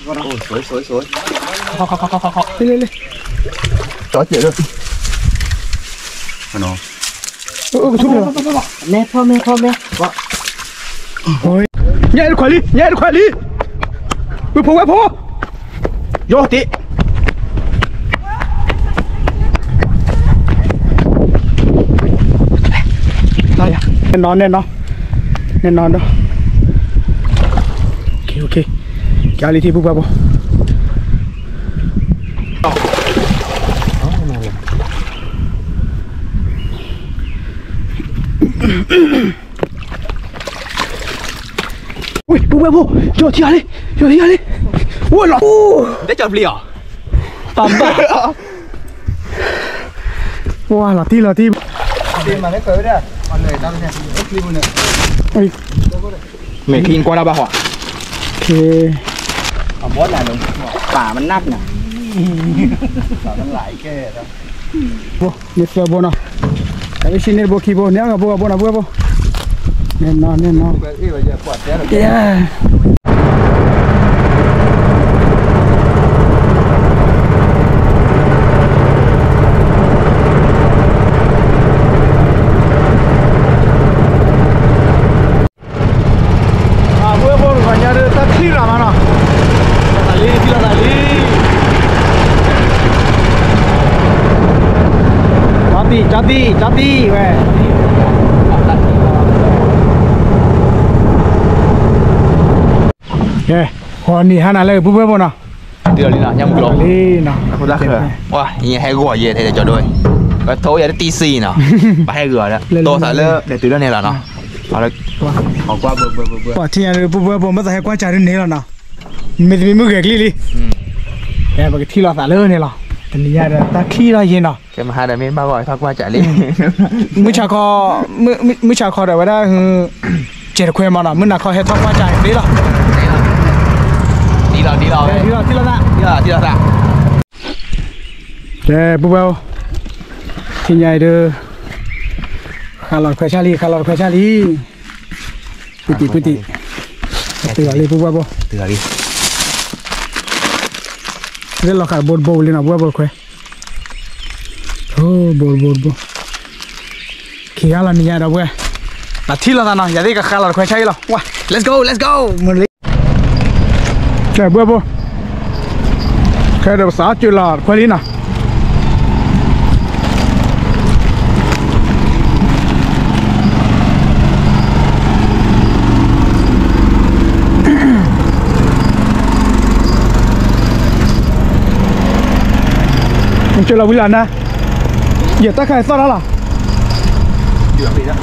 สวยเขาเลยจ่อเจ๋อเลยมันเนาะชุบเลยแม่พ่อว่าโอ้ยแย่ขวาลีไปพูโยติได้ยังแน่นอนเด้อโอเคแกอะไรที่ปุ๊บปุ๊บอุ้ยปุ๊บโยที่อะไรโอ้ยหล่อได้จับเปลี่ยวปั๊มบ้าว้าหล่อที่ตีมาได้เปิดได้มันเลยตั้งเนี่ยไอ้คลิปเนี่ยไม่คลีนกว่าเราบ้าหัวโอเคเอาบอสไหนลงป่ามันนักน่ะป่ามันหลายแก่แล้วโบ้เนี่ยเสือโบ้เนาะแต่ไม่ใช่เนี่ยโบ้ขี้โบ้เนี่ยกับโบ้แน่นอนเย้jadi weh okeคนนี้ฮะน่ะเลยปุ๊บๆนะเดือดเลยนะยังกลมคุณรักเหรอว้าอย่างให้กัวเย็นให้เดี๋ยวจอดด้วยก็โทรอย่าได้ตีสี่เนาะไปให้เกลือแล้วโตสายเลิกเดี๋ยวตื่นเรื่องนี้แหละเนาะเอาเลยขอกว่าเบื่อว่าที่นี่ปุ๊บไม่ต้องให้กว่าจ่ายเรื่องนี้แล้วนะไม่ได้มีมือเกลี่ยแค่บอกที่เราสายเลิกนี่หรอแต่นี่ยาตาขี้เราเย็นเนาะแกมาหาแต่เมนบ้าบ่อยทักว่าจ่ายเลยมื้อเช้าเขาได้ว่าได้เจ็ดคุยมาเนาะมื้อหน้าเขาให้ทักว่าจ่ายดีหรอดีเราละแกปุ๊บที่ใหญ่เด้อข้าหลอดควายชาลีปุติเตือเลยปุ๊บเตือดิเรื่องเราขายบอลเลยนะปุ๊บควายโอ้บอลขี้อะไรนี่ยาดาวเว้ยแต่ที่เราตานะอย่าได้กับข้าหลอดควายชาลีหรอว้า let's go มันเลยแกปุ๊บแค่เดี๋ยวสาจุฬาควายลีนะจุฬาวิลานะอย่าตะไคร้ซ่อนแล้วล่ะอยู่ปีละ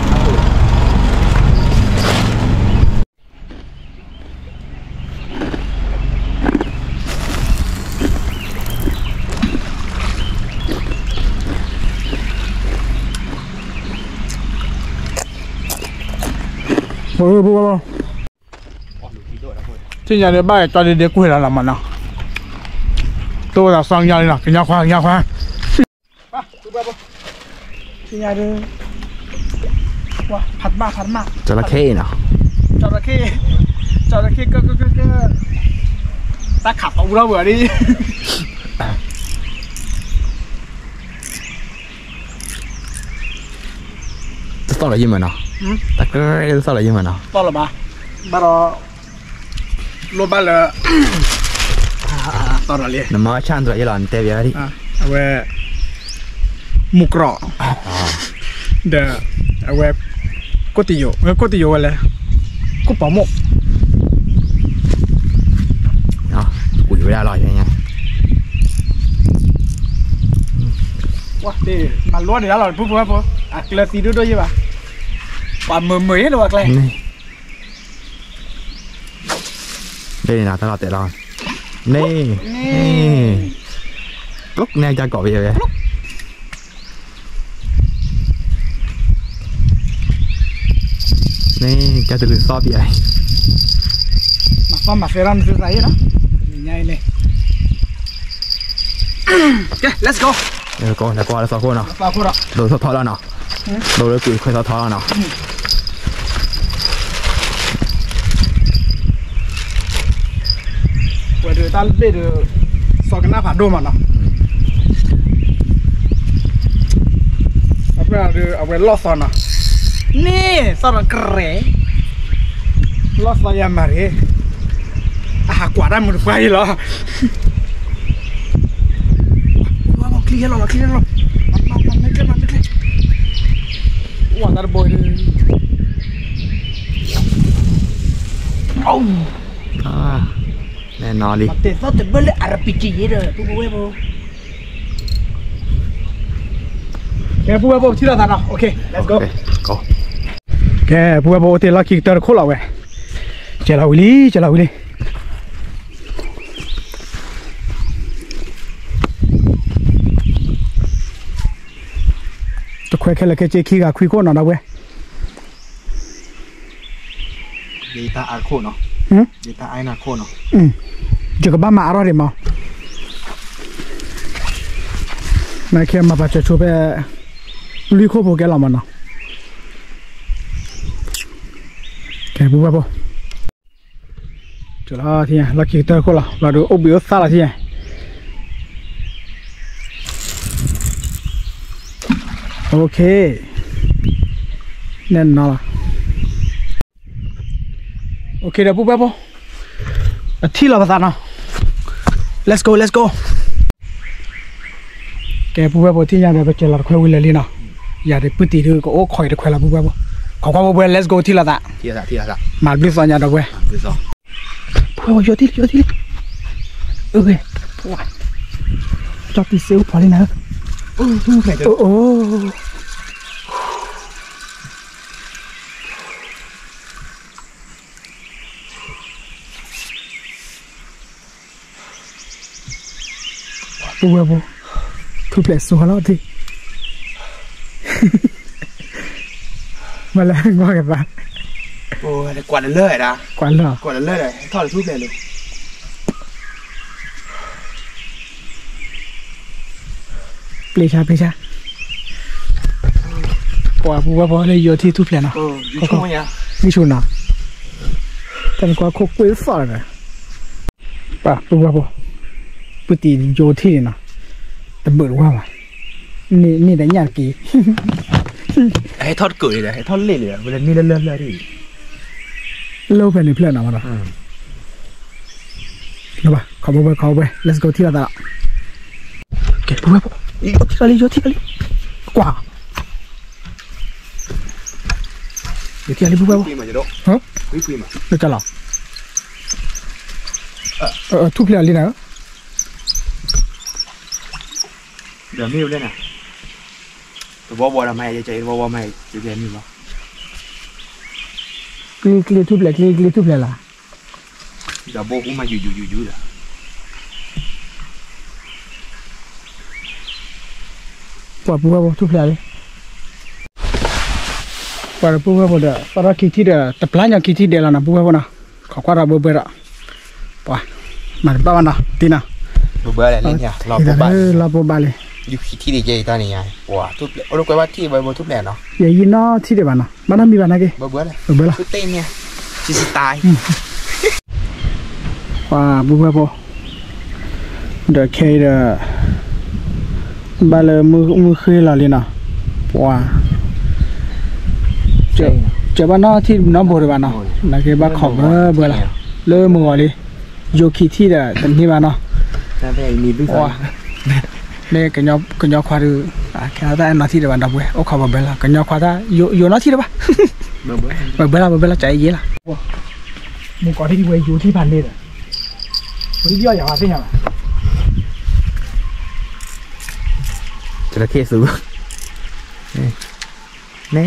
โอ้โหที่ยาเนี่ยบ้านตอนเด็กๆกูเห็นแล้วมันนะตัวเราสร้างยาเลยนะกินยาควายป่ะที่ยาเนี่ยว้าผัดมากจระเข้เนาะจระเข้ก็ตาขับเอาเราเบื่อดิจะต้องอะไรยิ่งมันเนาะแต่ก็จะต้องอะไรยิ่งมันเนาะต้องหรือเปล่าบ้านเราโลบ้านเลยตอนอะไรน้ำมันช่างตัวยี่หล่อนเตวียดิเอาไว้มุกรอเดี๋ยวเอาไว้ก๋วยเตี๋ยวอะไรก๋วยเป๋าหมกเนาะกุยไม่ได้อร่อยใช่ไหมว้าดิมันล้วนอยู่แล้วหรอปุ๊บอ่ะเกลือซีด้วยใช่ป่ะป่าเหมือนหรือว่าอะไรđây là tao lọt tệ rồi nè lúc nè cho cọ bây giờ nè cho từ lửa xóp vậy mà phải làm từ đấy đó nhảy này ok let's go là qua là sao cô nào đồ sao thò ra nào đồ đấy quỷ khơi sao thò ra nào 我这咱这个烧个哪怕多嘛呢？不然这我老烧呢。นี่烧了个嘞，老烧也没嘞，啊，挂单没得关系了。哇，我clear了，clear了，哇，那boy，哦，啊，แน่นอนดิ แต่ซอสเบลล์อาราบิจีเด้อปุ๊บเว้ยปุ๊บแกปุ๊บปุ๊บที่เราทานอ่ะโอเค let's go go แกปุ๊บปุ๊บที่เราคิดเตอร์โคลาเว้ยเจลาวิลี่ตะแควแค่ละแค่เจ๊ขี้กับคุยก้นนะเว้ยดีตาอาโคเนาะดีตาไอนาโคเนาะเจอกับบ้านมาอร่อยเลยมั้งนายแค่มาปัจจุบันลุยโคโปแกลามันเนาะแกปุ๊บปุ๊บจุดละที่เราคิดเตอร์โคละเราดูอบบิโอซาละที่โอเคแน่นอนละโอเคเดี๋ยวปุ๊บปุ๊บที่เราประสานเนาะ let's go แกปุ๊บปุ๊บที่ยังแบบเจอเราคุยวิลลี่เนาะอย่าได้พูดตีดูก็โอ้คอยได้คุยเราปุ๊บปุ๊บขอความปุ๊บ let's go ที่เราตะมาบลิสอนยาดอกเว้ยปุ๊บปุ๊บโยที่เอ้ยว้าจอดที่เซลพอเลยนะโอ้ปุ๊บปุ๊บทุบเปลือกสุกแล้วทีมาแล้วงอกันปะโอ้ยกวาดเลื่อยนะกวาดเลยทอดทุบเลยเปลี่ยนชาปวดปุ๊บปุ๊บเลยโยที่ทุบเปลี่ยนเนาะนี่ชุนเนาะแต่ก็คุกไว้ฝาเลยป่ะปุ๊บปุ๊บปกติโยที่เนาะแต่เบิดว่าว่ะนี่แต่ยากกี่ให้ทอดเกลือเลยให้ทอดเละเลยเวลานี่เลื่อนดิเล่าไปในเพื่อนเอามาหรอแล้วป่ะเขาไป let's go ที่ละตาเก็บปุ๊บโยที่อะไรกว่าโยที่อะไรปุ๊บฮะเดี๋ยวจะหรอทุบเลยอะไรนะเดี๋ยวไม่รู้เลยนะแต่ว่าทำไมจะว่าไม่จะเรียนนี่วะกลีทุบเลยล่ะเดี๋ยวโบกูมาอยู่ล่ะปวดปุ๊บทุบเลยปวดปุ๊บเด้อปวดคิดที่เด้อแต่พลาดอย่างคิดที่เด้อแล้วนะปุ๊บนะขอความรับเบอร์ละปวดมาบ้านนะตีนะเบอร์อะไรเนี่ยเราปุ๊บเลยอยู่ที่ดีเจตอนนี้ไงว้าทุบโอ้ลูกว่าที่ใบบัวทุบแหล่เนาะอย่ายินนาะที่เดียวนะบ้านมีบ้านอะไรเบอร์ละชุดเต้นเนี่ยชิสตายว้าปุ๊บเดี๋ยวเคเดบ้านเลยมือเคยละเลยนะว้าเจ้าบ้านนอที่น้องบัวเลยบ้านเนาะนักเก็บบ้านขอบเบอร์ละเลื่อมือเลยโยคิที่เด้อเต็มที่บ้านเนาะแต่มีด้วยว้าเนี่ยกันยอควาดูแค่ได้นาทีเดียววันดับเว้ยโอ้ขอบเบลล่ะกันยอควาได้อยู่นาทีเดียวปะเบลล่าใจเย็นล่ะมึงก่อนที่เว้ยอยู่ที่พันนี่เลยวันนี้ย่อยอย่างไรเป็นยังไงจระเข้สูงนี่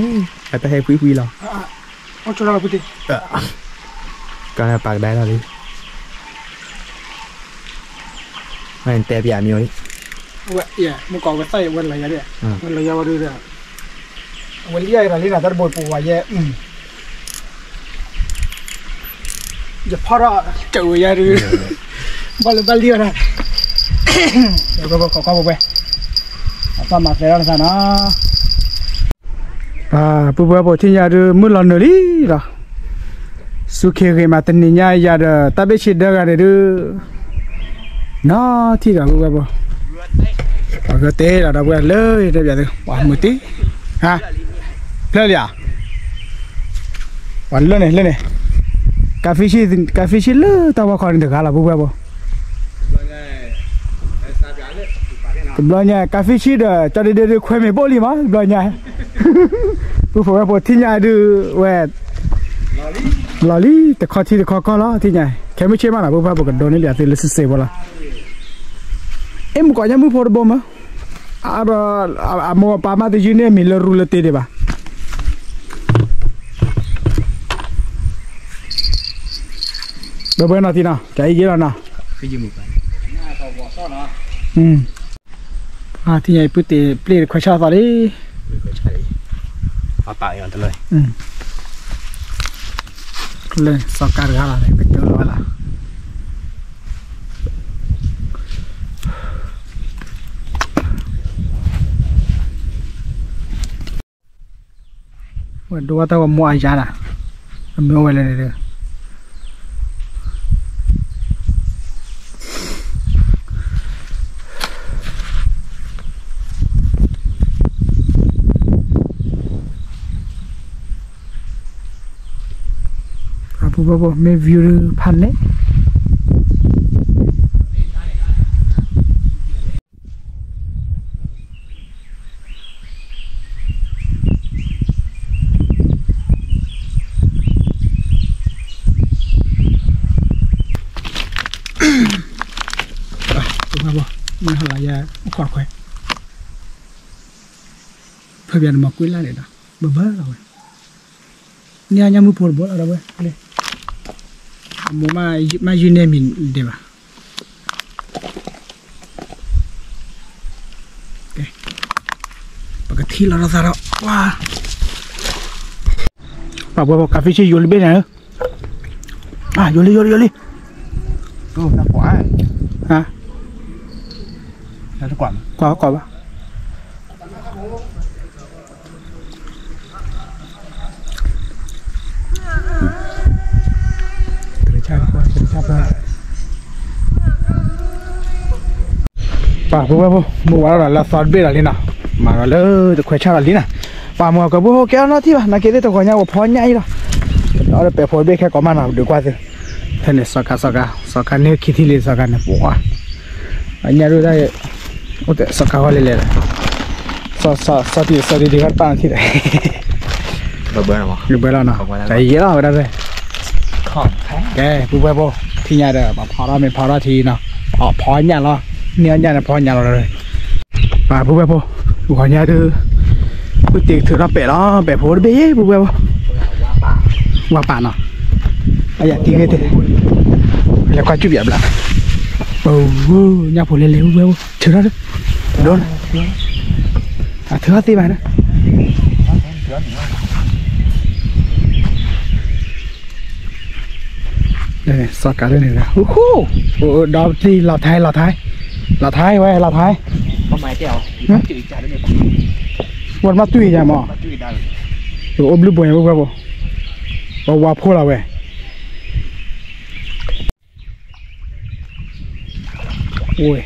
ไปให้คุยหรอเอาจุดอะไรพูดดิก็ปากได้แล้วดิไม่เห็นแต่พี่อามีเลยเว้ยมึงก่อนไปใส่วันอะไรเนี่ยวันอะไรวันดูเนี่ยวันนี้อะไรนี่นะแต่บอยปูไว้เยอะอย่าพอละเจออย่าดูบอลเดียวนะเดี๋ยวก็ขอไปเอามาเสร็จแล้วนะปุ๊บที่ยาดูมือหลอนเลยล่ะสุขีเกมาตันนี่ยาดูตาเบชิดเดกันเลยดู nó thì cả bữa bữa ở cái té là đâu quên lơi đây giờ được quả 10 tí ha lên đi à vẫn lên này cà phê chi lơ tao vào còn được hả là bữa bữa bữa nhà cà phê chi đó cho đi khoe mấy bộ đi mà bữa nhà bữa phụ bữa thì nhà đưa về lò lýแต่ข้อที่ข้อล้อที่ไงแค่ไม่เชื่อมันหรอกพวกเราบอกกันโดนนี่แหละที่เลสเซ่บละมึงก่อนยังมึงพอได้บ่มั้ยมัวปามาที่จีนเนี่ยมีเลรูเลเตได้ป่ะเดี๋ยวนาทีน่ะใจเย็นนะพี่ยืมไปที่ไงปุ๊บเตะเปลี่ยนควายชาตอนนี้เอาตายกันเลยเลยสกัดกันอะไรไปเจอแล้วล่ะวันดูว่าตัวมัวอาจารย์อ่ะมัวอะไรเนี่ยบ่ไม่วิวพันเลยมันหลายขอดไข่เพื่อเบียนมาคุยแล้วเลยนะเบื่อเราเนี่ยยังมือปวดบ่อะไรเว้ยเลยมัวมาอยู่ในมินเดี๋ยวโอเคปกติเราสารว้าป่าวป่าวกาแฟชีอยู่เลยเป็นไงอยู่เลยน่ากว่าฮะน่ากว่าปะป่าวพวกมัวเราละซอสเบลอะไรนะมาเลยจะคุยชาอะไรนะป่าวมัวกับพวกแก้วน้อที่ป่ะนักเก็ตตัวคนนี้ว่าพอใหญ่ละเราไปพอเบลแค่ก็มาหน่อยดีกว่าสิท่านเนี่ยสกัดเนี่ยคิดที่เลยสกัดเนี่ยปัวอันนี้รู้ได้โอ้แต่สกัดว่าเลยสติดีกันตั้งที่ไหนเบื่อแล้วมั้งเบื่อแล้วนะใจเย็นแล้วไม่ได้เลยแกพวกที่เนี่ยเด้อพอเราเป็นพอเราทีเนาะพอเนี่ยเราเนี่ยนะพอเนี่ยเราเลยป่าพวกพอเนี่ยเด้อพวกตีถือเราเปะแล้วเปะพวกเบี้ยพวกว่าป่าเนาะอะไรตีกันเถอะแล้วก็จุดแบบละเนี่ยพวกเร็วเชื่อแล้วโดนเถื่อตีไปนะนี่สกัดด้วยนี่นะโอ้โหดอกที่เราไทยไว้เราไทยทำไมเจ้าจุดจ่ายด้วยเนี่ยวันมาตุ้ยจ้ะหมออบลูบ่อยพวกเราว่าพูดเราเว้ยโอ้ย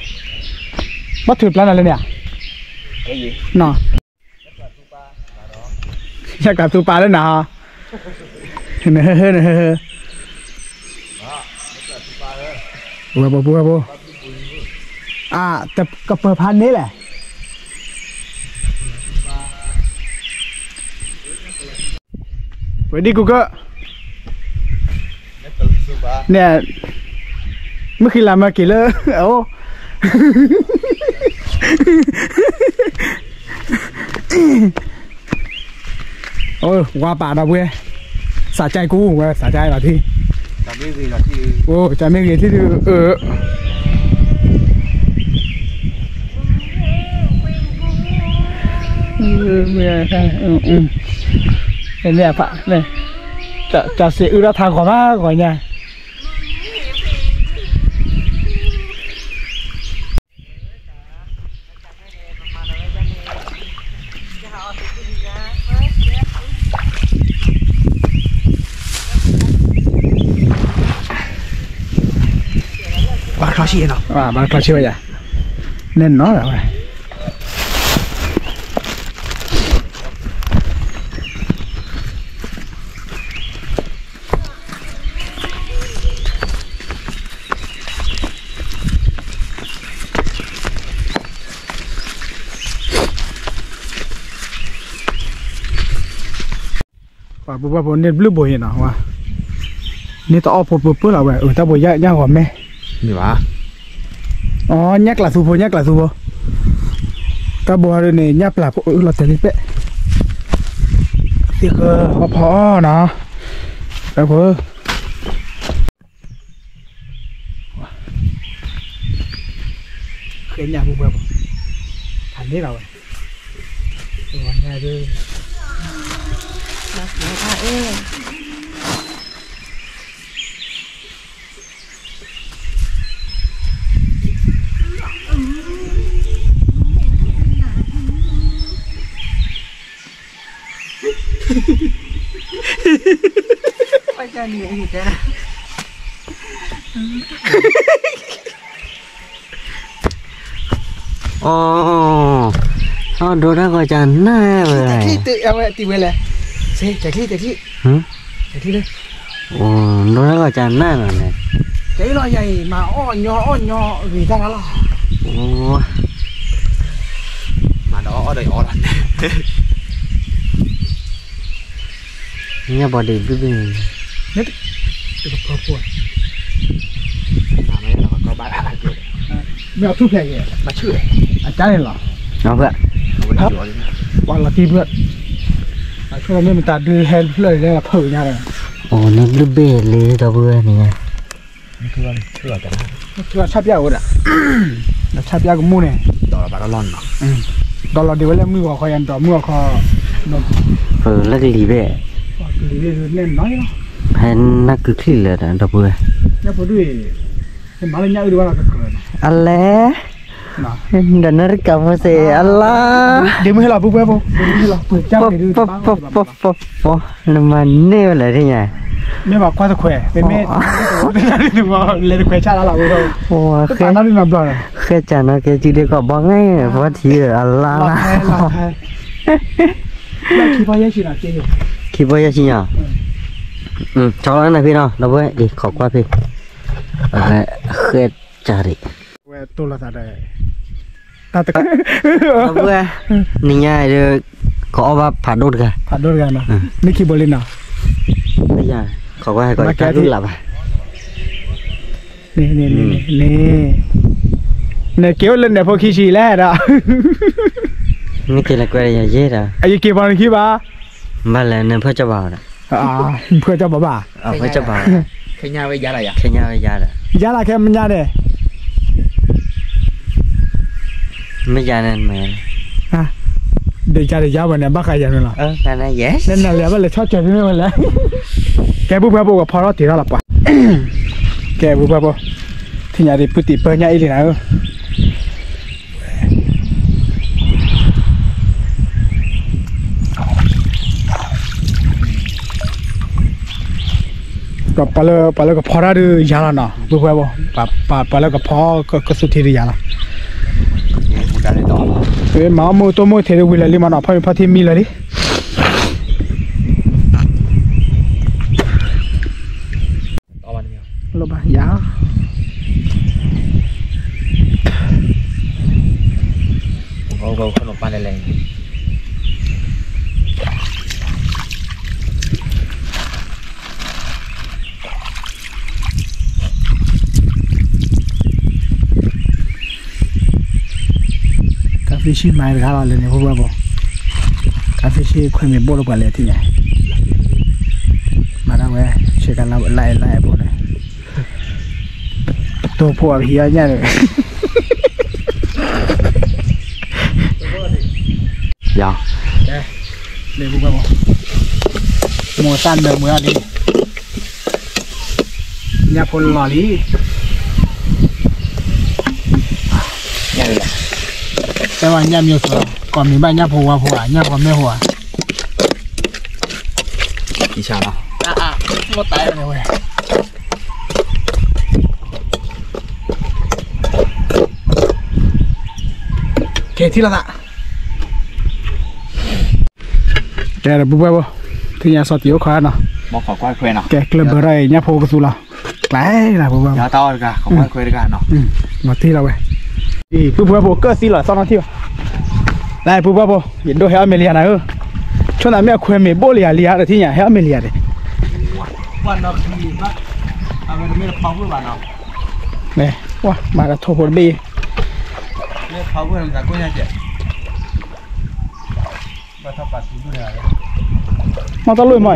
มาถือปลาอะไรเนี่ยน่ะอยากกลับตูปลาแล้วนะเฮ้บัวแต่กระเปิดพันนี้แหละวันนี้กูก็เนี่ยเมื่อคืนลามากี่เลยโอ้โอ้ว่าป่าเราเว้ยสะใจกูเว้ยสะใจเราที่จำไม่ดีละที่โอ้จำไม่ดีที่เนี่ยเนี่ยพระเนี่ยจะเสียอุระทางของมาก่อนเนี่ย bà khó chịu nó bà khó chịu vậy nên nó là vậy bà bố nên blue boy nào mà nên tao ốp bố là vậy tao bố nhá của mẹ gì vậy nhắc là su tao bố này nhắc là là tiền bệ tiếc phó nó tao bố cái nhà bố thành thế nào vậy nhà đi Quay cho nhiều gì thế đồ đó gọi chẳng nè vậy tự em lại tìm về lại chạy đi đây đồ đó gọi chẳng nè rồi này cái loại này mà nhỏ vì ta nó là mà nó ở đây là nhà bỏ đi biết gì nhất được có buồn mà mấy là có ba kiểu mèo thuốc này vậy mà chửi trái này là nó vậy hấp hoặc là kim vượt cho nên mình ta đưa hen lời đây là thử nha này nó đưa bể lấy tao vừa này chưa sắp giao rồi đã nó sắp giao cũng mua này đó là bà nó lon mà đó là điều là mưa khỏi ăn đó mưa khỏi nó là lì bể nên nói nó hay nó cứ khi là tao vừa nhá bố đuổi cái má lên nhá đưa vào cái cửa Allah dan nak kamu say Allah dia mesti lah buat apa dia lah jam dia po mana lah dia mẹ bảo qua được khỏe mẹ đừng có lên khỏe cha là rồi wow cái nó đi làm rồi cái cha nó cái chỉ để có băng ấy có thì Allah là khi bao nhiêu là kia khi bao nhiêu gì nhở cho nó này phi nào đâu vậy đi khó qua phi khét cari tôi là đây ta tự đâu vậy nị nha được có ba phản đốt cả nào Nicky Berlin nào bây giờ khó qua hay gọi ta luôn làm à nè kéo lên để phô khi xì lẽ đó mấy cái là quay nhà dễ rồi ai kia bao nhiêu ba mà là nên phải cho vào đó phải cho bà phải cho vào cái nhau với giá này à cái nhau với giá đó giá là cái mình nhà đây mấy giá này mẹ để giá bên này bác ai giá nữa cái này yes nên là lẽ là chót chơi nữa là cái bút bút của Paulo thì đó là quả cái bút bút thì nhà đi bút tỉ bơ nhà ý thì nàoก็ปลาก็พอได้ดูยาละเนาะบุ้ยบ่ปลาก็พอก็สุดที่ยาละกูได้ต่อมาโมตัวโมเทเดวิลลิมาเนาะพอที่มีเลยดิต่อวันนี้ลบยาเอาขนมปังแรงฟิชชี่มาเลยครับเลยเนี่ยพวกเราบอกคาฟิชชี่คนมีโบราณกว่าเลยที่ไหนมาแล้วเว้ยเชื่อกันเราไล่พวกเลยตัวพวกเฮียเนี่ยเลยยาวเลยพวกเราบอกโมซันเดิมเมื่อนี้เนี่ยพลหล่อลีเนี่ยเลยแต่ว่าย่ำอยู่ตัวก่อนมีบ้านย่ำผัวย่ำก่อนแม่หัวกี่ชาเนาะหมดตายเลยเว้ย ที่ละแกระบุไว้บ่ที่ยาสอดเตียวขาเนาะ บอกขอควายเควนเนาะ แกเกลือเบอร์ไรยาโพกสุละไกลนะบุบ ยาต้อนกันขอควายเควนกันเนาะ มาที่เราเว้ยอีผู้บัวโบเกอร์สิละซ้อนที่ว่าได้ผู้บัวโบยินดูเฮอเมเลียนะช่วงนั้นแม่คุยเมโบเลียเลียแต่ที่เนี่ยเฮอเมเลียเลยวันนอกที่มาเอาไปไม่ได้พาวเวอร์บ้านเนาะเนี่ยว้ามากับโทโพบีเนี่ยพาวเวอร์มันจะกุ้งยังเจ็บมาทับปัดที่ดูเลยมาตะลุยใหม่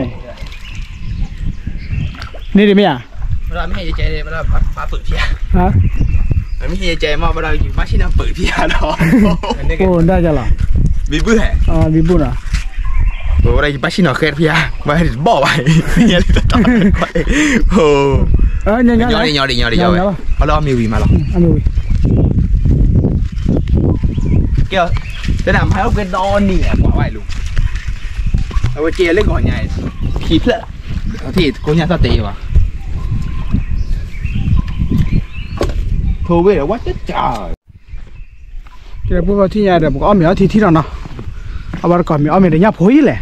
นี่ดิเมียเวลาไม่ให้ใจเลยเวลาปลาเปิดเพียฮะไม่ให้ใจมากเวลาอยู่มาชิน้ำเปิดเพียเนาะโอ้ได้จ้ะล่ะบีบูแฮบีบูน่ะเวลาอยู่มาชิน้ำเคล็ดเพียมาให้บ่อไปเนี่ยจะต้องไปโอ้ยังยอดเอาล้อมีวีมาหรอมีวีเกี่ยวจะนำให้เราเป็นดอนนี่กว่าไว้ลูกเอาไปเจียเล่นก่อนใหญ่ผิดละที่กูยังสติวะโทรเวลว่าจะจ่ายเดี๋ยวพวกที่ใหญ่เดี๋ยวผมเอาเมียที่เราเนาะเอาไปก่อนเมียเอาเมียเดี๋ยวยับหัวยี่แหละ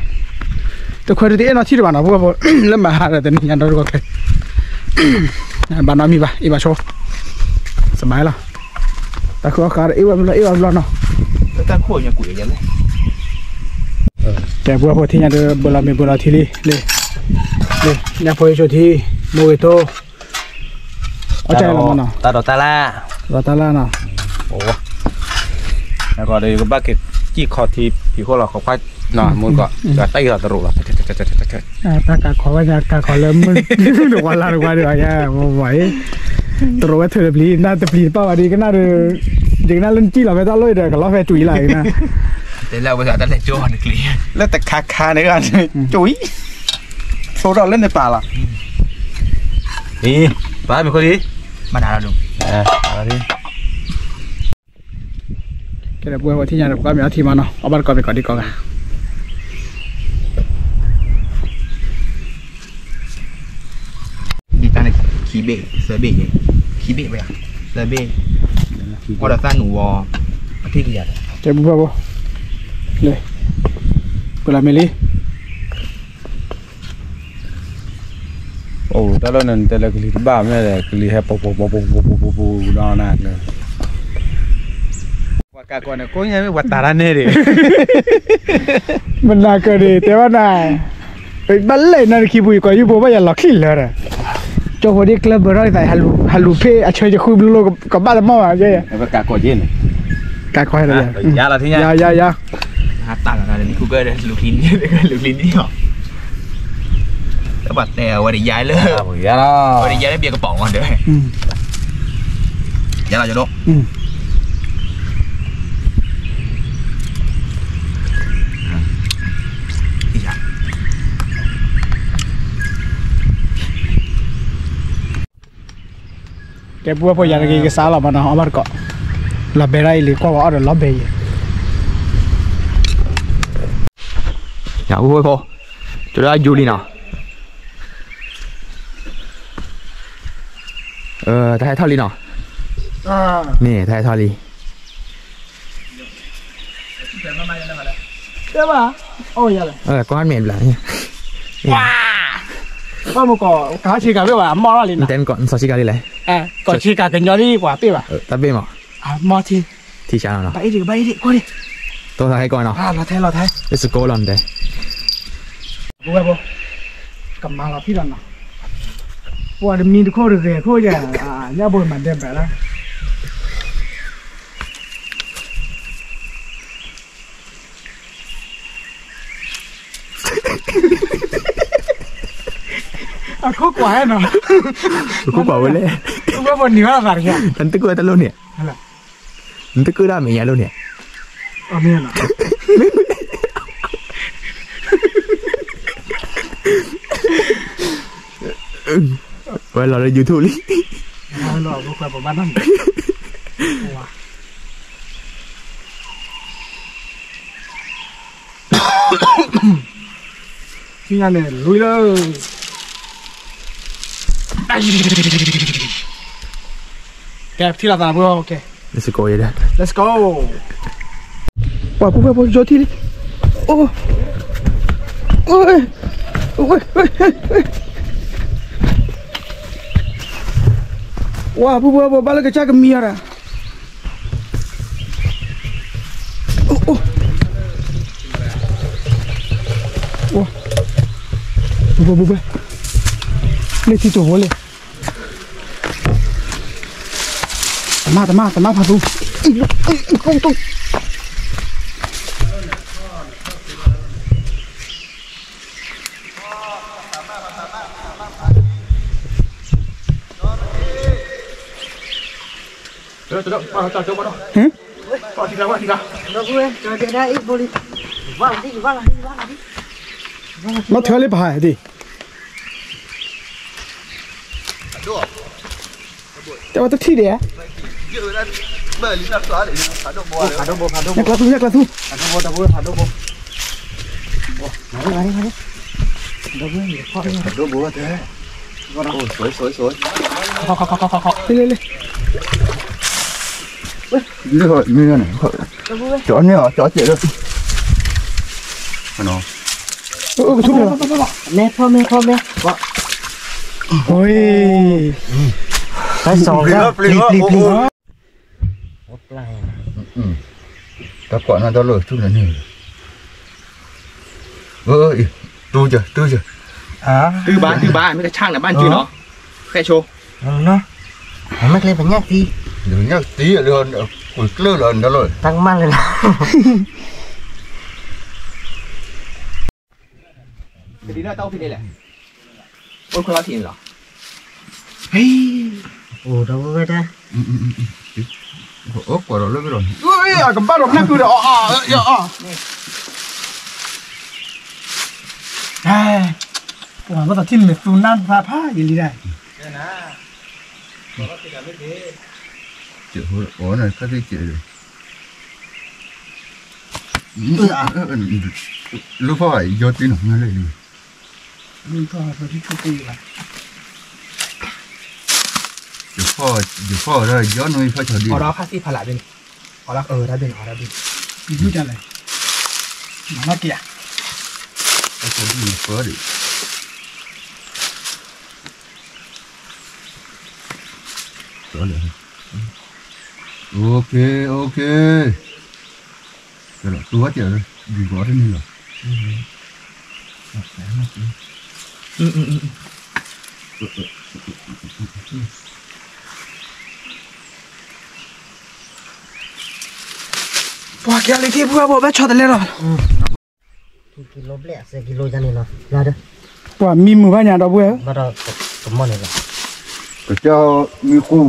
แต่คนที่เอ็นเอาที่เดี๋ยวนะพวกเริ่มมาหาแต่นี่ยันเราก็แค่บ้านน้ำมีป่ะอีบ้าโชว์สบายละแต่คือขาอีวันละเนาะแต่ขวดยังกุยยังเลยแต่พวกที่ยันเดี๋ยวโบราณมีโบราณที่เลยยับหัวโชว์ที่โมเอโต้เอาใจเราเนาะตาดอตาล่าเนาะโอ้แล้วก็เดี๋ยวก็บ้าเก็บจี้คอทีผีพวกเราเขาควายหน่อยมุนก็จะไต่เราตลอดละถ้าการขอว่าการขอเริ่มมันเดี๋ยววันละเดี๋ยวแย่ไหวตรวจเธอปลีน่าจะปลีเป้าอันนี้ก็น่าจะเด็กน่าเล่นจี้เราไม่ต้องเลยเดี๋ยวกับล้อแฟจุ๋ยไหลนะแต่เราภาษาตะเล่โจ้นึกเลยแล้วแต่คาในการจุ๋ยโซดาเล่นในป่าล่ะนี่ป้าเป็นคนดีมาด่าเราดูอะไรดิแกเดี๋ยวพูดว่าที่ยันก็มีอาทีมาเนาะเอาบ้านก่อนไปก่อนดีกว่าดีจังเลยขี้เบะเสือเบะยังขี้เบะไปอ่ะเสือเบะวอร์ซ่าหนูวออาทิตย์ใหญ่เจ็บบ้าบ่เลยเวลาเมลี่โอ้แต่ละนั้นแต่ละกลีบ้าไม่ได้กลีแฮปปูนอนนักเลยว่ากากวนเนี่ยกูยังไม่วัดตาละเนี่ยดิมันน่าเกิดดิแต่ว่าน่าไปบัลเล่นั่นขี้บุยก็อยู่บ่ว่าอย่าหลอกขี้เลยนะโจ้พอดีคลับเบอร์อะไรฮัลโหลเพ่อาช่วยจะคุยโลกับบ้านละมั่วอ่ะเจ๊แล้วกากวนยินกากวนอะไรยาละที่เนี่ยยาหาตังค์อะไรนี่กูก็ได้ลูกลิ้นนี่หรอแล้วบัดแต่วันนี้ย้ายเลยวันนี้ย้ายได้เบียร์กระป๋องก่อนเดี๋ยวย้ายเราจะลกแกพูดว่าพอยากกินก็สาวเราบ้านเราเอาบ้านเกาะลับเบรายหรือก็ว่าเอาเดี๋ยวลับเบย์อย่าพูดพอจะได้ยูรีเนาะไทยทอรีเนาะนี่ไทยทอรีใช่ป่ะโอ้ยอะไรก้อนเหม็นเลยว้าว่ามึงก่อขาชีกาไม่ว่าหม้ออะไรนะเต้นก่อนซอสชิกาดีเลยก่อนชีกากันยอดดีกว่าเปี้ยป่ะตาเปี้ยมั้งหม้อที่ช้าเนาะไปดิกูดิตัวไทยก่อนเนาะเราไทยlet's go ลอนเดย์บัวกลับมาเราพี่ลอนเนาะว่าจะมีทุกคนเรื่องเขาอย่างเนี่ยบนมันเดิมไปแล้วคู่กว่าเนาะคู่กว่าเลยคู่กว่าบนนี้ว่าอะไรกันนั่นตะกู้ตะลุเนี่ยนั่นตะกู้ได้ไหมยาลุเนี่ยไม่เนาะว่าเราในยูทูบลิเราคู่กว่าประมาณนั้นที่นั่นเนี่ยลุยเลยแกที่เราตามเพื่อโอเค let's go เลย let's go ป่าปุ๊บปุ๊บโจทีดิโอ้โอ้ยโอ้ยว้าปุ๊บปุ๊บบาลกระชากมีอะไรโอ้โอ้ว้าปุ๊บปุ๊บเล่นที่ตัวเลยตะมาพาดูตุ้งมาเธอเลยไปดิแต่ว่าตัวที่เดียนักลาทูมาดิเลยนี่เหรอมีอะไรจอเนี่ยจอเจ๋อเลยเนาะทุบเลยแม่พ่อว่าโอ้ยไปสองแล้วรีบแต่ก่อนนั้นเราเลยทุกอย่างนี่ตู้เจอตื้อบ้านไม่ใช่ช่างนะบ้านจื้อเนาะแค่โชว์เนาะไม่เลยเป็นยากดีเดี๋ยวนี้ตีเรื่องคุยเรื่องอะไรนั่นเลยตั้งมั่นเลยนะดีน่าเต้าพี่นี่แหละคนละทีเหรอเฮ้ยโอ้เราไม่ได้โอ้กว่าเราเลิกไปหรอเฮ้ยกับบ้านเรานั่งคือเดี๋ยวว่าแต่ที่เหลือตูนั่นผ้าอย่างนี้ได้เจ๋อโอ้เนี่ยก็ได้เจ๋อเลยรู้พ่อไอ้ยอดตีหนุ่มนั่นเลยรู้พ่อพอที่ชุบตีละเดี๋ยวพ่อได้ย้อนไปพ่อชอบดีอ๋อเราพาสีผลาเป็นอ๋อเราได้เป็นมีพูดอะไรมาเกี่ยพ่อชอบดีพ่อดิโอเคเดี๋ยวตัวเจ๋อดีกว่าที่นี่หรอว่าแกเลยที่พวกบอกว่าชอบแต่เล่นหรอกิโลเปล่าเสกิโลจันนี่เนาะลาเด้อว่ามีมือบ้านอย่างเราเว้ยมาเราสมมติเลยล่ะก็เจ้ามีคู่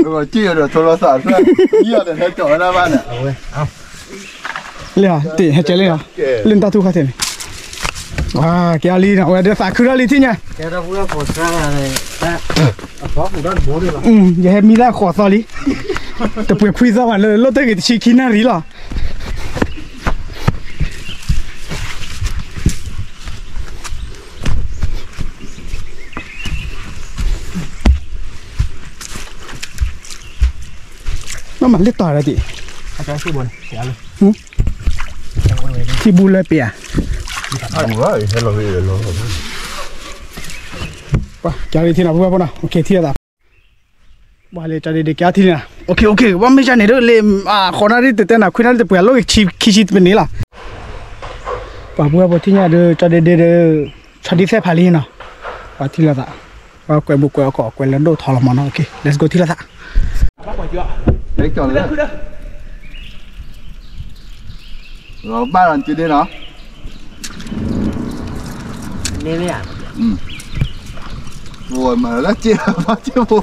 แล้วก็เจี๊ยบโทรศัพท์เพื่อนเยี่ยแต่จ่อหน้าบ้านเนี่ยเอาเว้ยเอาเลยอ่ะตีให้เจเลยอ่ะเล่นตาทุกข์เถอะว้าแกลีนะว่าเดี๋ยวฝากคืนลีที่เนี่ยแกเราพูดว่าโคตรอะไรแต่ขอผู้ด้านโบเลยหรออย่าให้มีได้ขอซอลีแต่เปิดคุยซะวันเลยรถเตะกี่ชิคิน่ารีล่ะมันเรียกต่ออะไรดิอาจารย์ที่บนเสียเลยที่บุญเลยเปียป่ะแกเลยที่ไหนพูดป่ะนะโอเคที่ไหนว่าเลยจะได้แกที่ไหนโอเคว่าไม่ใช่เนี่ยเรื่องเลยคนนั้นที่เต้นนะคุณนั้นจะเปลี่ยนโลกขี้ชิดเป็นนี้ล่ะป่ะพูดว่าที่เนี่ยเดี๋ยวจะได้ชาดิเซ่พาลีนะว่าที่ละว่าแกบุกแกก็แกเล่นโดทอลมันนะโอเค let's go ที่ละเล็กจอนเลยเราบ้านเราจีนเนาะนี่ไม่อ่ะบัวมาแล้วเจี๊ยบบัว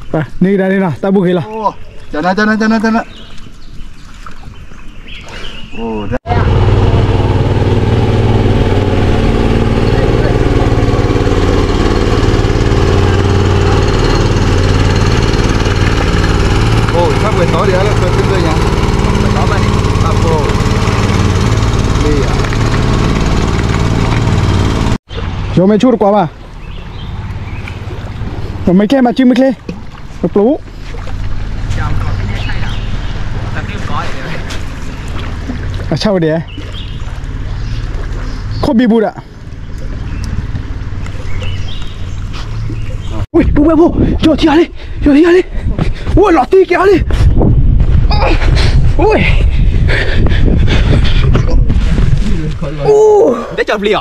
ไปนี่ได้นี่นะตาบุกเหรอจันนะโอ้ถ้าเปิดต่อเดี๋ยวเราเปิดขึ้นเลยยังต่อไปนี่ครับโอ้นี่อ่ะโยไม่ชูดกว่าป่ะผมไม่แค่มาจิ้มไม่เคยปลุก เช่าเดี๋ยวโคบีบูดอ่ะอุ้ยปุ๊บปุ๊บโยที่อะไรโยที่อะไรโอ้ยหลอดตีแกอะไรโอ้ยโอ้ได้จับเหลี่ย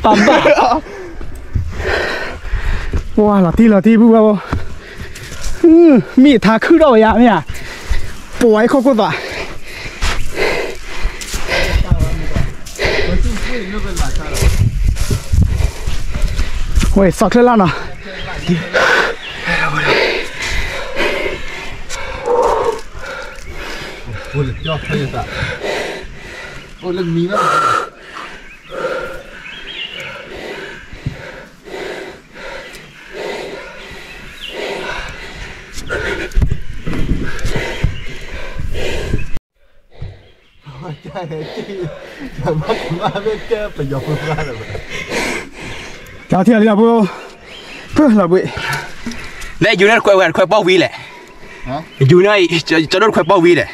ตามบ้าว้าหลอดตีปุ๊บปุ๊บมีทาคือเราอย่างเนี่ยป่วยเขาก็ต่อ喂，扫车烂了。我的脚可以的，我的米了。聊天聊不老不。đâyอยู่นั่นควายbao viแหละอยู่นั่นจะโดนควายbao viแหละ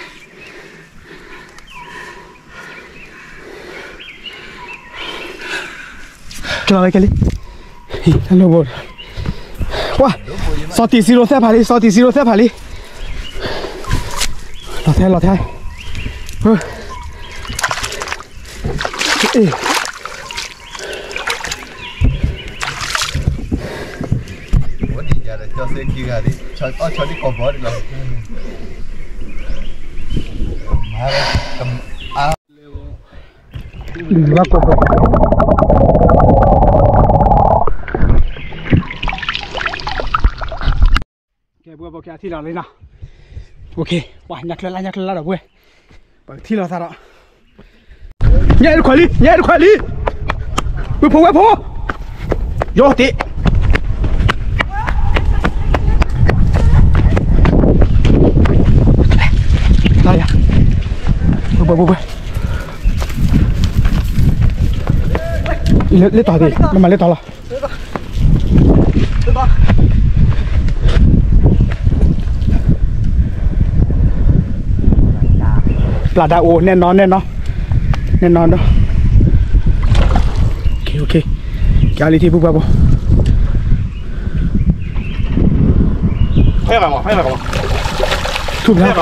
จะอะไรกันลิฮัลโหลบอลว้าสอตีซีโร่แท้ผ่าลิสอตีซีโร่แท้ผ่าลิหล่อแท้cho xe kia gà đi cho đi còn vỡ được rồi cầm áo bắt cột cái bữa bữa kia thi nào lên nào ok wow nhặt lên rồi bữa thi nào sao đó nhảy được khỏe đi bữa phố vô tí đây à bữa lấy tỏi đi mà lấy tỏi làปลาดาโอแน่นอนđó ok kéo đi thi bút vào phải vào thụp ra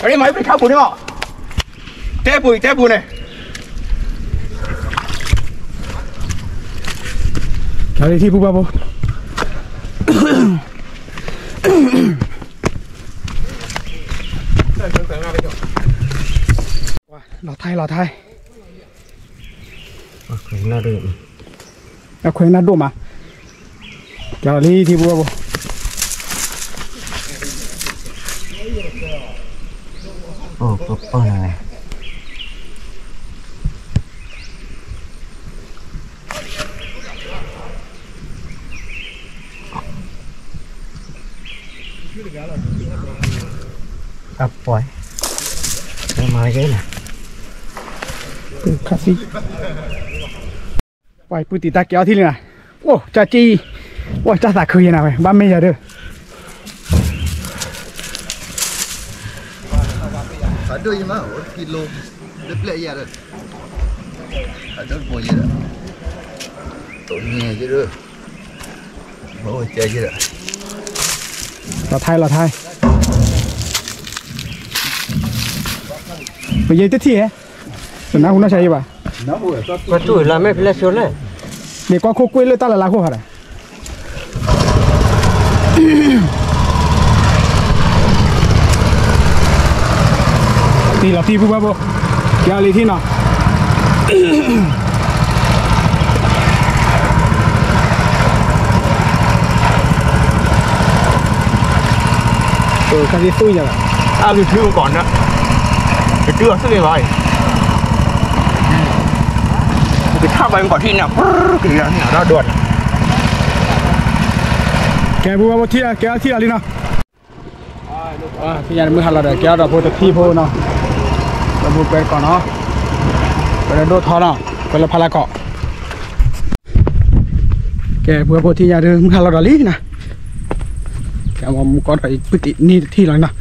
ở đây máy phải tháo bùn đấy họ té bùn này kéo đi thi bút vào lò thay khuyên nó đổ mà kéo đi thi bút vào này cặp quái cái mai cái này cà phê quay bút tì ta kéo thi lên này ô cha chi ô cha ta khơi nào vậy 3 mấy giờ được phải đưa mà 1 kilo đứt lệ ra rồi phải đứt bao nhiêu rồi tổn nghe chứ được ôi chơi chứ được lò thay bây giờ tiếp thì ấy rồi nó không nó chạy bà mà tuổi là mấy phải xuống này để qua khô quê lên ta là lá khô hả thì là thi bút bao kéo đi thi nào cái gì tôi nhỉ bị thương còn nữa bị chưa sức rồi cái tháp anh còn thi nào cái nào ra đuổi kéo bút bao kéo thi là đi nào thì nhà mới hạt là để kéo được vô được thi vô nào là một cái còn nó โดนทอเนาะเป็นละพาราเกาะแกเพื่อพอที่จะเดินมาเราดอลลี่นะแกว่ามุกก็ได้ปิดนี่ที่หลังนะ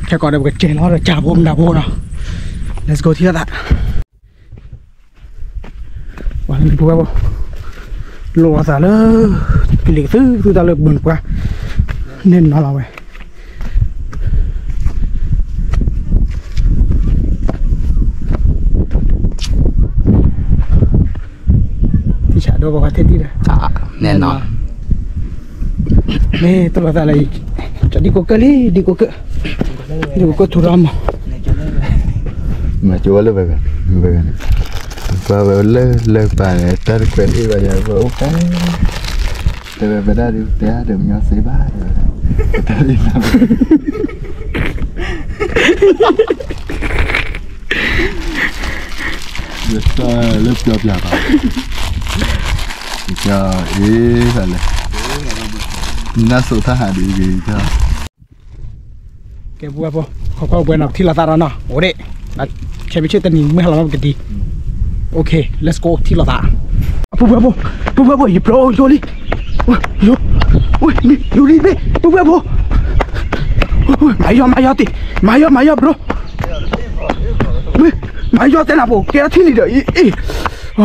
แค่ก่อนเดี๋ยวก็เจนแล้วจะจับผมดับโบเนาะ let's go ที่ละวันนี้พูดว่าโลซาเลอกิเลสซื้อตาเลิกบึงกว่าเน้นเราเว้ยที่ฉาดูบอกว่าเท่ดีเลยแน่นอนนี่ตัวอะไรจะดีกว่าลี่ดีกว่าทุรามมาจัวเลยไปกันว่าเลิกไปตัดเกวียนอีกอย่างว่าโอเคแต่ไปได้ดูแต่เดี๋ยวมีเสียบ้าแต่ดีนะเดี๋ยวจะเลิกจับยาครับจะอะไรนี่น่าสุดท้ายดีจ้าแกบัวเขาก็เว้นออกที่ละตาแล้วเนาะโอ้เด็กแค่ไม่ใช่ตันนี้เมื่อเราไม่กันดีโอเค let's go ที่ละตาปุ๊บอย่าโปรโยลี่โอ้ยนี่อยู่นี่ปุ๊บมายอติมายอ bro มายอเต้นอะปุ๊แกที่นี่เด้อ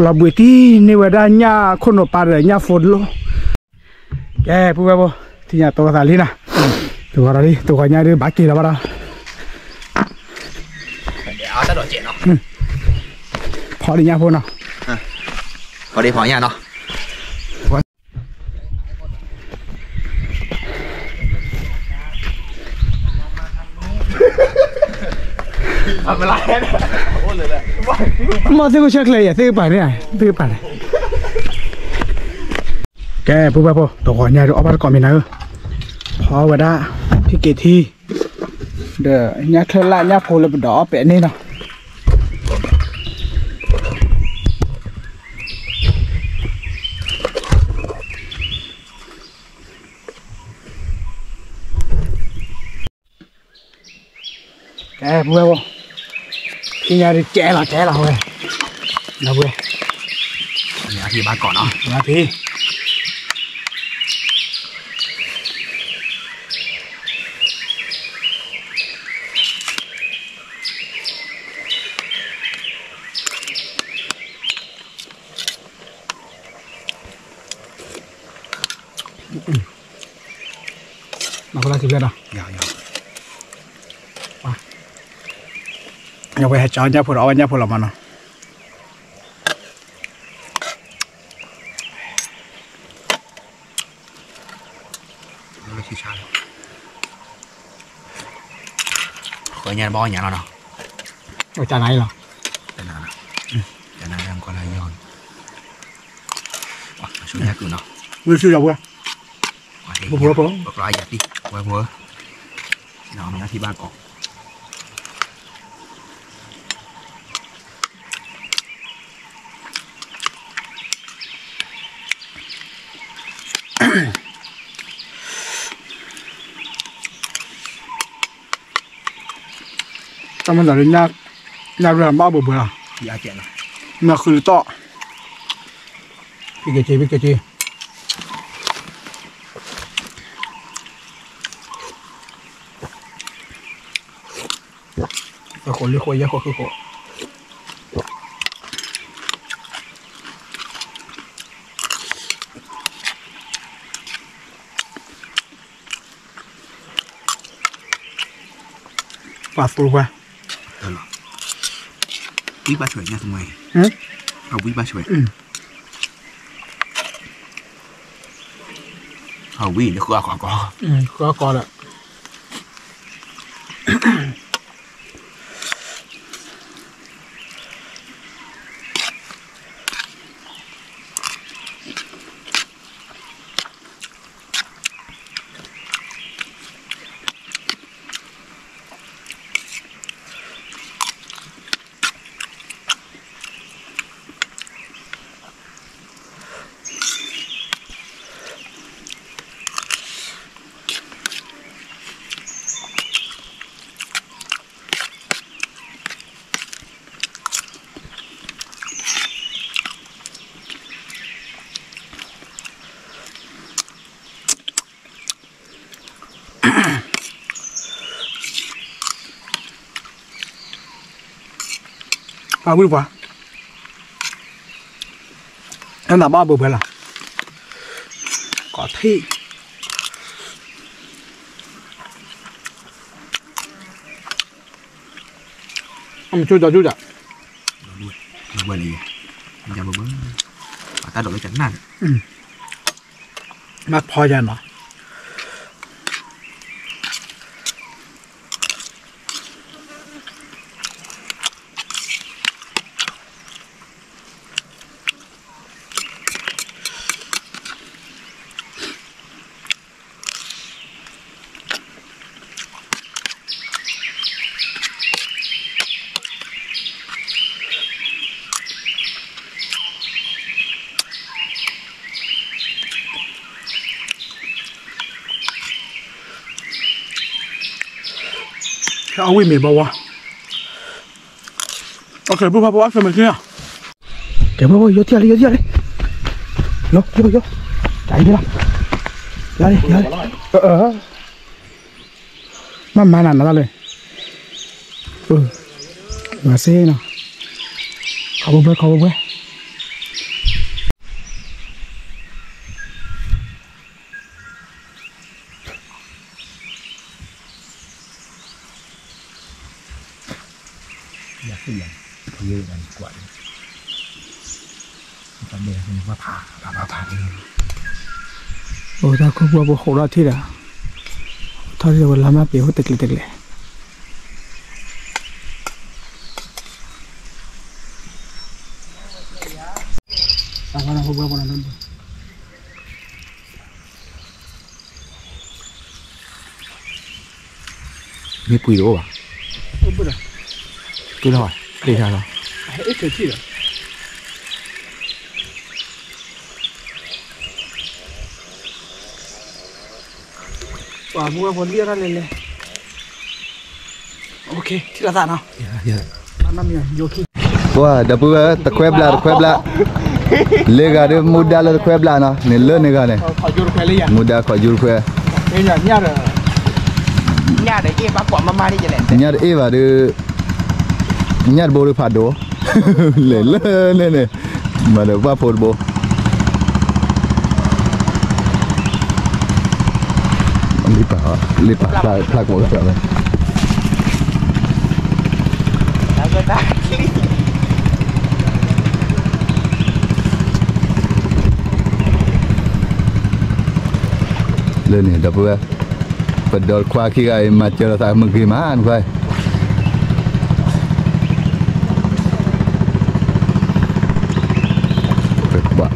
เราบุยที่นี่เวลาเนี่ยคนออกไปเลยเนี่ยฝนลงแกปุ๊บที่เนี่ยตัวตาลีนะตัวอะไรตัวกันเนี่ยเรื่องบักกี้แล้วบ้างเดี๋ยวเอาตะโดดเจ็ดเนาะพอดีเนี่ยพวกเนาะพอดีพอเนี่ยเนาะทำอะไรเนี่ยโอ้เลยแหละมาซื้อเชือกเลยอ่ะซื้อไปเนี่ยแกปุ๊บตัวกันเนี่ยเอาไปก่อนมีนะพอเวลาพี่เกทีเดี๋ยวเนี่ยเคลื่อนไล่เนี่ยโพลบดอเป็ดนี่เนาะแกปุ๊บที่เนี่ยแจ๋ละเว้ยนะเว้ยเนี่ยที่บ้านก่อนเนาะนะพี่มาคนละสิบเอ็ดอ่ะอย่าไปให้จานยาผลเอาอันยาผลมาเนาะไม่ขี้ชาเคยเนี่ยบอลอย่างเราเนาะจานไหนเหรอจานนั้นยังก็ได้ย้อนช่วยยากูเนาะไม่ช่วยเราเว้ยบัวบอกลายจัดดิบัวน้องมีหน้าที่บ้านก่อนแต่มันอะไรยากเรื่องบ้าเบื่อยาเจ็บนะมันคือต่อพี่เกจีแต่คนเรียกว่าเยอะกว่าคือคนปาดปูไปวิบาช่วยเนี่ยทำไมเอาวิบาช่วยเอาวิเดี๋ยวคือเอาก่อนก็แหละ à vui quá em là bao bữa là có thi ông chui cho bữa đi giờ bữa ta đổi cái chắn này mắt phoi ra nóเอาวิ่งไม่บ่าวะโอเคปุ๊บปุ๊บเฟรมขึ้นอ่ะเดี๋ยวบ่าวโยที่อะไรโยใจดีละมาหนานั่นเลยมาเซ่เนาะเขาบุ้ยยืนกันกว่าตอนเด็กมันว่าผ่าโอ้ถ้าเขาบอกว่าเขาเราที่ละถ้าจะวันละมาเปลี่ยนตึกเลยอะไรนะเขาบอกว่านั่นมีปุ๋ยหรือเปล่าปุ๋ยหน่อยดีใช่ไหมเอ๊ะเฉยๆเหรอว่าบัวบนเรียกอะไรเลยโอเคที่ละตาเนาะนั่นมีโยคี wah dapat tekuebla lega de muda la tekuebla na ni le ni ga ne ขอยูร์เควเลยอ่ะ muda ko jur kwe เนี่ยเด็กเก็บปากกว่ามาที่จะเล่น nyar eva de nyar bo de phado le ne ma de va por bo lipa plak bo ka le le ni dapat pedol kwa ki ga macam tak mengkiman kai Pak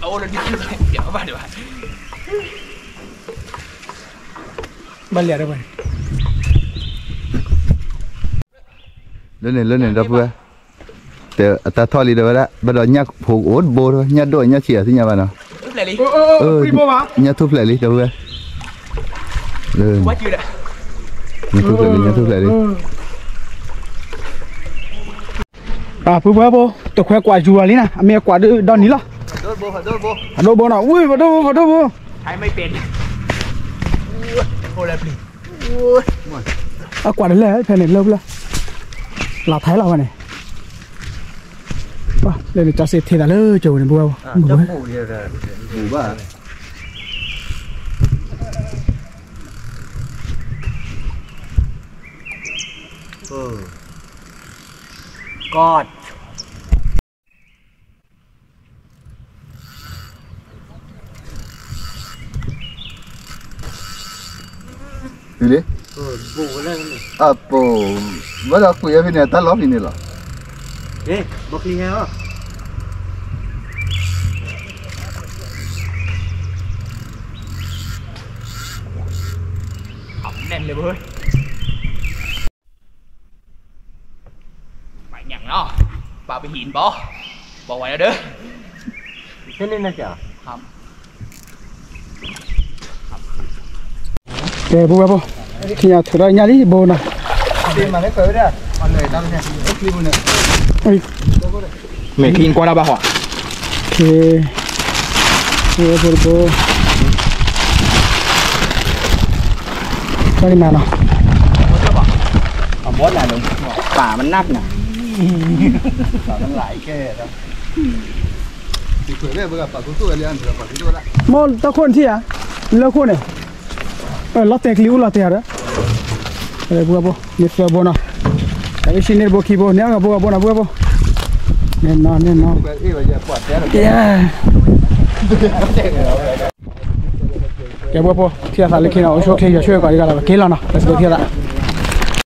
oh udah dikit ya apa deh balik ada apa lên này đập vừa ta thò đi đâu đó bắt đầu nhắc phục ốt bô thôi nhắc đội nhắc chìa thì nhà bạn nào nhắc thuốc lại đi đâu vừa lên quá chưa đấy nhắc thuốc lại đi à phụ bố tôi khoe quả chùa lý nè mẹ quả đòn ní lo đôi bố nào ui vào đâu bố hai mấy tiền ô đẹp đi à quả đấy là phải này lâu là thái là này lên để cho xe thì là lơ chiều này bố ngủ ba God đi bố bắt đầu quay về nhà ta lót đi nè lo ê bốc đi nghe đó ẩm nèเลยเว้ยmày nhận nó bà bị hiền bỏ ngoài đó đứa thế nên là chả không kệ bố thì nhà thử đây nhà đi bố nào Tin mà cái cỡ đó. Còn lời tao này. Ốc liu nữa. Mẹ kinh qua đâu bà họ. Bố. Cái nào nào. Bó là đúng. Bàมันนักน่ะ Bàมันหลายแก่แล้ว Thì khởi về vừa bảo tôi liền rồi bảo tôi lại. Mô tao khuôn chi à? Lơ khuôn này. Lót tẹt liu lót tẹt đó. Đây bùa bố, nhiệt phở bố nào. Cái xin nên bố khi bố nhá bố bố. Nên nó. Yeah. Cái bố, thiệt là lịch nào, số kia cho chơi cái là cái là nào, let's go thiệt ạ.